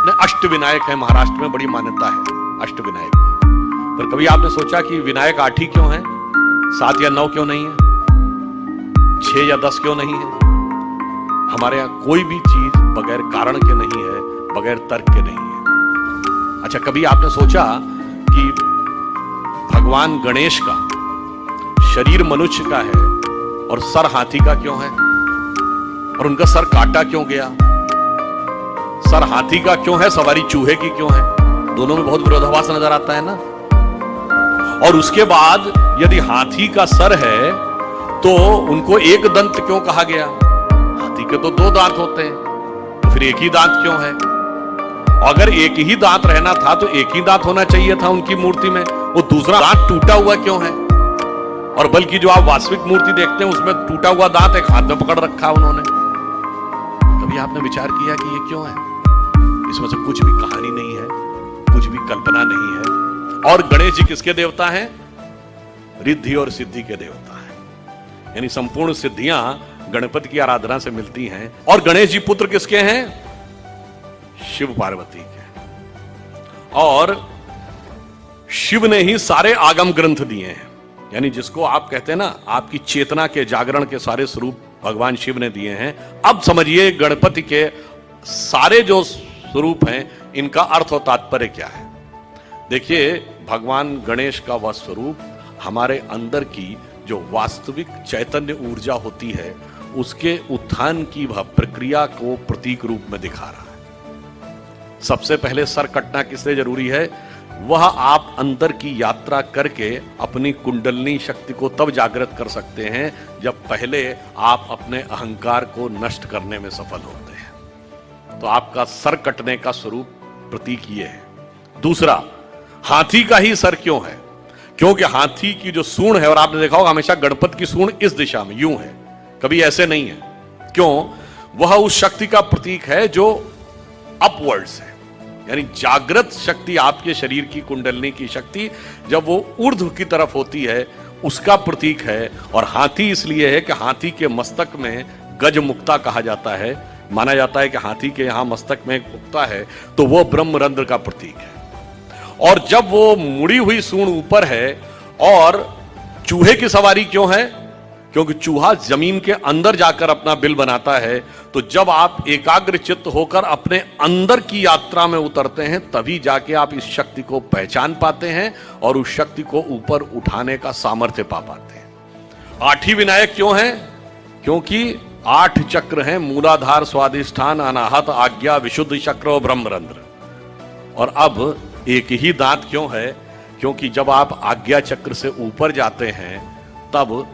अपने अष्टविनायक है, महाराष्ट्र में बड़ी मान्यता है अष्टविनायक की। पर कभी आपने सोचा कि विनायक 8 ही क्यों है, 7 या 9 क्यों नहीं है, 6 या 10 क्यों नहीं है? हमारे यहां कोई भी चीज बगैर कारण के नहीं है, बगैर तर्क के नहीं है। अच्छा, कभी आपने सोचा कि भगवान गणेश का शरीर मनुष्य का है और सर हाथी का क्यों है, और उनका सर काटा क्यों गया? सर हाथी का क्यों है, सवारी चूहे की क्यों है? दोनों में बहुत विरोधाभास नजर आता है ना। और उसके बाद यदि हाथी का सर है तो उनको एक दंत क्यों कहा गया? हाथी के तो 2 दांत होते हैं, तो फिर एक ही दांत क्यों है? अगर एक ही दांत रहना था तो एक ही दांत होना चाहिए था उनकी मूर्ति में, वो दूसरा दांत टूटा हुआ क्यों है? और बल्कि जो आप वास्तविक मूर्ति देखते हैं उसमें टूटा हुआ दांत एक हाथ में पकड़ रखा उन्होंने। कभी आपने विचार किया कि ये क्यों है? इसमें से कुछ भी कहानी नहीं है, कुछ भी कल्पना नहीं है। और गणेश जी किसके देवता हैं? रिद्धि और सिद्धि के देवता हैं, यानी संपूर्ण सिद्धियां गणपति की आराधना से मिलती हैं। और गणेश जी पुत्र किसके हैं? शिव पार्वती के। और शिव ने ही सारे आगम ग्रंथ दिए हैं, यानी जिसको आप कहते हैं ना, आपकी चेतना के जागरण के सारे स्वरूप भगवान शिव ने दिए हैं। अब समझिए गणपति के सारे जो स्वरूप हैं, इनका अर्थ और तात्पर्य क्या है। देखिए, भगवान गणेश का वह स्वरूप हमारे अंदर की जो वास्तविक चैतन्य ऊर्जा होती है, उसके उत्थान की वह प्रक्रिया को प्रतीक रूप में दिखा रहा है। सबसे पहले सर कटना किसलिए जरूरी है? वह आप अंदर की यात्रा करके अपनी कुंडलनी शक्ति को तब जागृत कर सकते हैं जब पहले आप अपने अहंकार को नष्ट करने में सफल होते हैं। तो आपका सर कटने का स्वरूप प्रतीक ये है। दूसरा, हाथी का ही सर क्यों है? क्योंकि हाथी की जो सूंड है, और आपने देखा होगा हमेशा गणपति की सूंड इस दिशा में यूं है, कभी ऐसे नहीं है। क्यों? वह उस शक्ति का प्रतीक है जो अपवर्ड्स है, यानी जागृत शक्ति, आपके शरीर की कुंडलनी की शक्ति जब वो ऊर्ध्व की तरफ होती है, उसका प्रतीक है। और हाथी इसलिए है कि हाथी के मस्तक में गज मुक्ता कहा जाता है। माना जाता है कि हाथी के यहां मस्तक में एक मुक्ता है, तो वो ब्रह्मरंध्र का प्रतीक है। और जब वो मुड़ी हुई सूंड ऊपर है, और चूहे की सवारी क्यों है? क्योंकि चूहा जमीन के अंदर जाकर अपना बिल बनाता है। तो जब आप एकाग्र चित्त होकर अपने अंदर की यात्रा में उतरते हैं, तभी जाके आप इस शक्ति को पहचान पाते हैं और उस शक्ति को ऊपर उठाने का सामर्थ्य पा पाते हैं। 8 ही विनायक क्यों हैं? क्योंकि 8 चक्र हैं, मूलाधार, स्वाधिष्ठान, अनाहत, आज्ञा, विशुद्ध चक्र और ब्रह्मरंध्र। और अब एक ही दांत क्यों है? क्योंकि जब आप आज्ञा चक्र से ऊपर जाते हैं, तब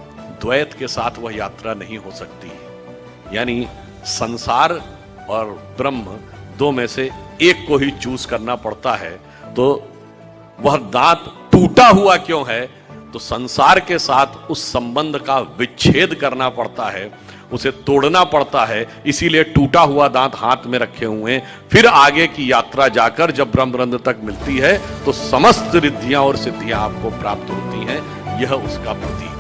द्वैत के साथ वह यात्रा नहीं हो सकती, यानी संसार और ब्रह्म 2 में से एक को ही चूज करना पड़ता है। तो वह दांत टूटा हुआ क्यों है? तो संसार के साथ उस संबंध का विच्छेद करना पड़ता है, उसे तोड़ना पड़ता है। इसीलिए टूटा हुआ दांत हाथ में रखे हुए, फिर आगे की यात्रा जाकर जब ब्रह्मरंध्र तक मिलती है तो समस्त रिद्धियां और सिद्धियां आपको प्राप्त होती हैं। यह उसका प्रतीक है।